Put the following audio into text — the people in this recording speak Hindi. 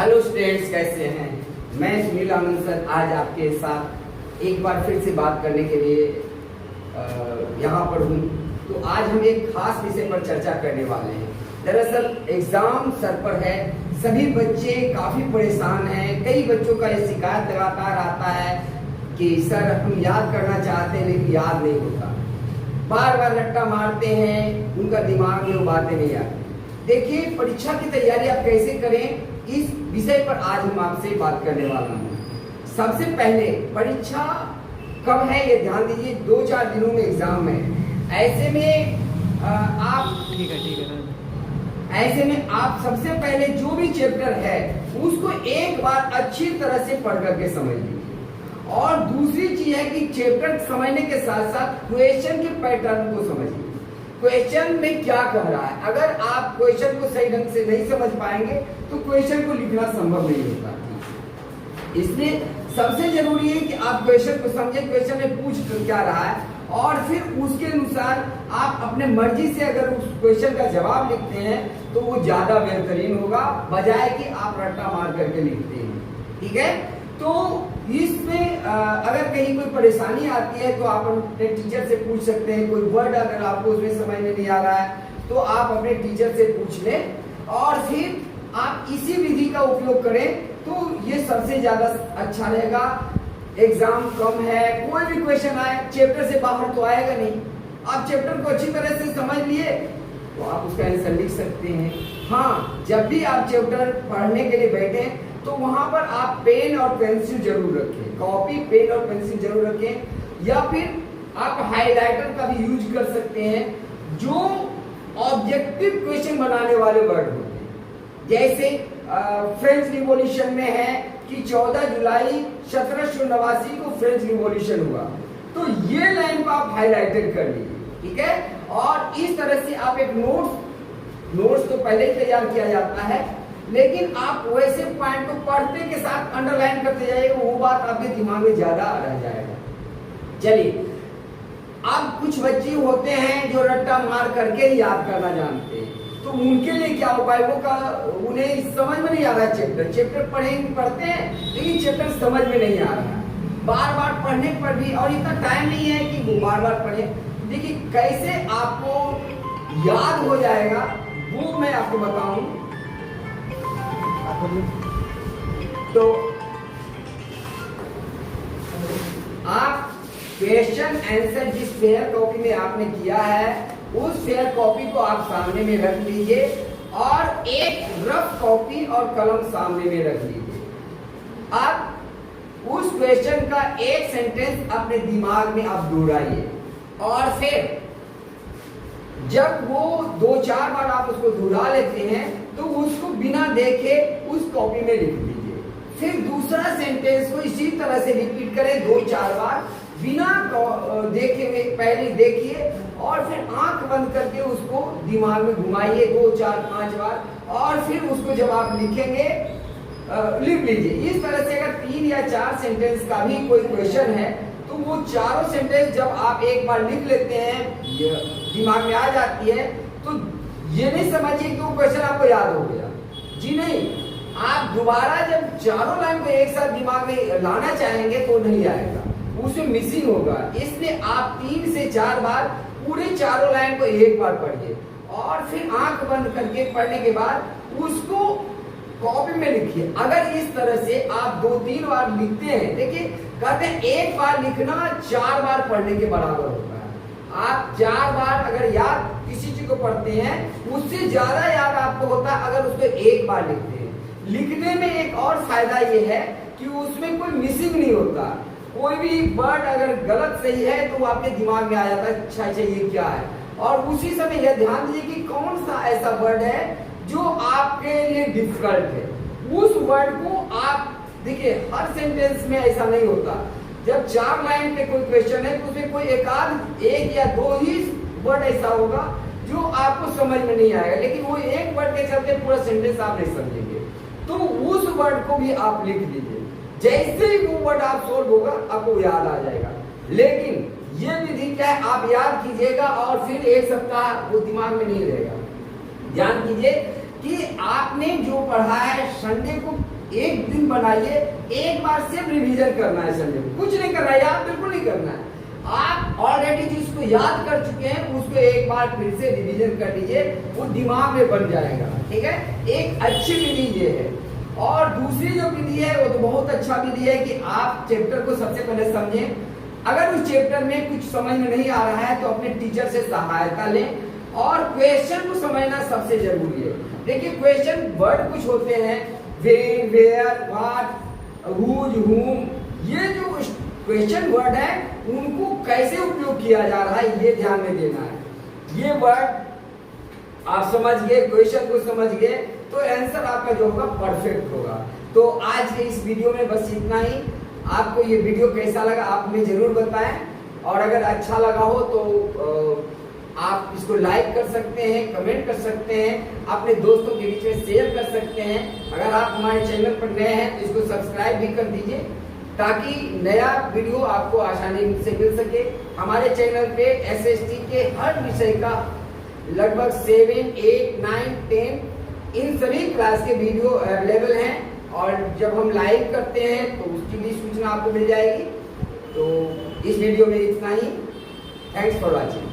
हेलो स्टूडेंट्स, कैसे हैं? मैं सुनील आनंद सर आज आपके साथ एक बार फिर से बात करने के लिए यहाँ पर हूँ। तो आज हम एक खास विषय पर चर्चा करने वाले हैं। दरअसल एग्जाम सर पर है, सभी बच्चे काफ़ी परेशान हैं। कई बच्चों का ये शिकायत लगातार आता है कि सर हम याद करना चाहते हैं लेकिन याद नहीं होता, बार बार रट्टा मारते हैं, उनका दिमाग में वो बातें नहीं आती। देखिए, परीक्षा की तैयारी आप कैसे करें, इस विषय पर आज हम आपसे बात करने वाला हूँ। सबसे पहले परीक्षा कब है ये ध्यान दीजिए, 2-4 दिनों में एग्जाम है। ऐसे में आप सबसे पहले जो भी चैप्टर है उसको एक बार अच्छी तरह से पढ़ करके समझ लीजिए। और दूसरी चीज है कि चैप्टर समझने के साथ साथ क्वेश्चन के पैटर्न को समझिए। क्वेश्चन में क्या कह रहा है, अगर आप क्वेश्चन को सही ढंग से नहीं समझ पाएंगे तो क्वेश्चन को लिखना संभव नहीं होता। इसलिए सबसे जरूरी है कि आप क्वेश्चन को समझें, क्वेश्चन में पूछ क्या रहा है, और फिर उसके अनुसार आप अपने मर्जी से अगर उस क्वेश्चन का जवाब लिखते हैं तो वो ज्यादा बेहतरीन होगा, बजाय कि आप रट्टा मार करके लिखते हैं। ठीक है, तो इसमें अगर कहीं कोई परेशानी आती है तो आप अपने टीचर से पूछ सकते हैं। कोई वर्ड अगर आपको उसमें समझ में नहीं आ रहा है तो आप अपने टीचर से पूछ लें, और फिर आप इसी विधि का उपयोग करें तो ये सबसे ज्यादा अच्छा रहेगा। एग्जाम कम है, कोई भी क्वेश्चन आए चैप्टर से बाहर तो आएगा नहीं। आप चैप्टर को अच्छी तरह से समझ लिए तो आप उसका आंसर लिख सकते हैं। हाँ, जब भी आप चैप्टर पढ़ने के लिए बैठे तो वहां पर आप पेन और पेंसिल जरूर रखें, कॉपी पेन और पेंसिल जरूर रखें, या फिर आप हाइलाइटर का भी यूज कर सकते हैं जो ऑब्जेक्टिव क्वेश्चन बनाने वाले वर्ड होते हैं। जैसे फ्रेंच रिवॉल्यूशन में है कि 14 जुलाई 1789 को फ्रेंच रिवॉल्यूशन हुआ, तो ये लाइन को आप हाईलाइटेड कर लीजिए। ठीक है, और इस तरह से आप एक नोट्स तो पहले ही तैयार किया जाता है, लेकिन आप वैसे पॉइंट को पढ़ते के साथ अंडरलाइन करते जाइएगा, वो बात आपके दिमाग में ज्यादा रह जाएगा। चलिए, अब कुछ बच्चे होते हैं जो रट्टा मार करके ही याद करना जानते हैं, तो उनके लिए क्या उपाय, उन्हें समझ में नहीं आ रहा है। चैप्टर पढ़ते हैं लेकिन चैप्टर समझ में नहीं आ रहा है, बार बार पढ़ने पर भी, और इतना टाइम नहीं है कि वो बार बार पढ़े। देखिए, कैसे आपको याद हो जाएगा वो मैं आपको बताऊं। तो आप क्वेश्चन आंसर जिस फेयर कॉपी में आपने किया है उस फेयर कॉपी को आप सामने में रख लीजिए, और एक रफ कॉपी और कलम सामने में रख लीजिए। अब उस क्वेश्चन का एक सेंटेंस अपने दिमाग में आप दोहराइए, और फिर जब वो 2-4 बार आप उसको दोहरा लेते हैं तो उसको बिना देखे उस कॉपी में लिख दीजिए। फिर दूसरा सेंटेंस को इसी तरह से रिपीट करें 2-4 बार बिना देखे हुए। पहले देखिए और फिर आंख बंद करके उसको दिमाग में घुमाइए 2-4-5 बार, और फिर उसको जब आप लिखेंगे लिख लीजिए। इस तरह से अगर 3 या 4 सेंटेंस का भी कोई क्वेश्चन है तो वो चारों सेंटेंस जब आप एक बार लिख लेते हैं, दिमाग में आ जाती है, तो ये नहीं समझिए कि वो क्वेश्चन आपको याद हो गया। जी नहीं, आप दोबारा जब चारों लाइन को एक साथ दिमाग में लाना चाहेंगे तो नहीं आएगा, उसमें मिसिंग होगा। इसलिए आप 3 से 4 बार पूरे चारों लाइन को एक बार पढ़िए, और फिर आंख बंद करके पढ़ने के बाद उसको कॉपी में लिखिए। अगर इस तरह से आप 2-3 बार लिखते हैं, देखिए कहते हैं एक बार लिखना 4 बार पढ़ने के बराबर होता है। आप 4 बार अगर याद किसी चीज को पढ़ते हैं उससे ज्यादा याद आपको होता है अगर उसको एक बार लिखते हैं। लिखने में एक और फायदा ये है कि उसमें कोई मिसिंग नहीं होता। कोई भी वर्ड अगर गलत सही है तो वो आपके दिमाग में आ जाता है, अच्छा ये क्या है, और उसी समय यह ध्यान दीजिए कि कौन सा ऐसा वर्ड है जो आपके लिए डिफिकल्ट है। उस वर्ड को आप देखिए, हर सेंटेंस में ऐसा नहीं होता। जब 4 लाइन पे कोई क्वेश्चन है तो उसमें कोई एक या 2 ही वर्ड ऐसा होगा जो आपको समझ में नहीं आएगा, लेकिन वो एक वर्ड के चलते पूरा सेंटेंस आप नहीं समझेंगे, तो उस वर्ड को भी आप लिख लीजिए। जैसे ही वो वर्ड आप सोल्व होगा आपको याद आ जाएगा। लेकिन ये विधि क्या है, आप याद कीजिएगा और फिर 1 सप्ताह वो दिमाग में नहीं रहेगा। ध्यान कीजिए कि आपने जो पढ़ा है संडे को एक दिन बनाइए, एक बार सिर्फ रिवीजन करना है संडे को, कुछ नहीं करना है, याद बिल्कुल नहीं करना है। आप ऑलरेडी जिसको याद कर चुके हैं उसको एक बार फिर से रिवीजन कर लीजिए, वो दिमाग में बन जाएगा। ठीक है, एक अच्छी विधि ये है। और दूसरी जो विधि है वो तो बहुत अच्छा विधि है कि आप चैप्टर को सबसे पहले समझें। अगर उस चैप्टर में कुछ समझ में नहीं आ रहा है तो अपने टीचर से सहायता लें, और क्वेश्चन को समझना सबसे जरूरी है। देखिए क्वेश्चन वर्ड कुछ होते हैं, व्हेन, वेयर, व्हाट, हुज, हुम, ये जो क्वेश्चन वर्ड है उनको कैसे उपयोग किया जा रहा है ये ध्यान में देना है। ये वर्ड आप समझ गए, क्वेश्चन को समझ गए तो आंसर आपका जो होगा परफेक्ट होगा। तो आज के इस वीडियो में बस इतना ही। आपको ये वीडियो कैसा लगा आप हमें जरूर बताएं, और अगर अच्छा लगा हो तो आप इसको लाइक कर सकते हैं, कमेंट कर सकते हैं, अपने दोस्तों के बीच में शेयर कर सकते हैं। अगर आप हमारे चैनल पर नए हैं तो इसको सब्सक्राइब भी कर दीजिए, ताकि नया वीडियो आपको आसानी से मिल सके। हमारे चैनल पे एसएसटी के हर विषय का लगभग 7, 8, 9, 10 इन सभी क्लास के वीडियो अवेलेबल हैं, और जब हम लाइव करते हैं तो उसकी भी सूचना आपको मिल जाएगी। तो इस वीडियो में इतना ही। Thanks for watching.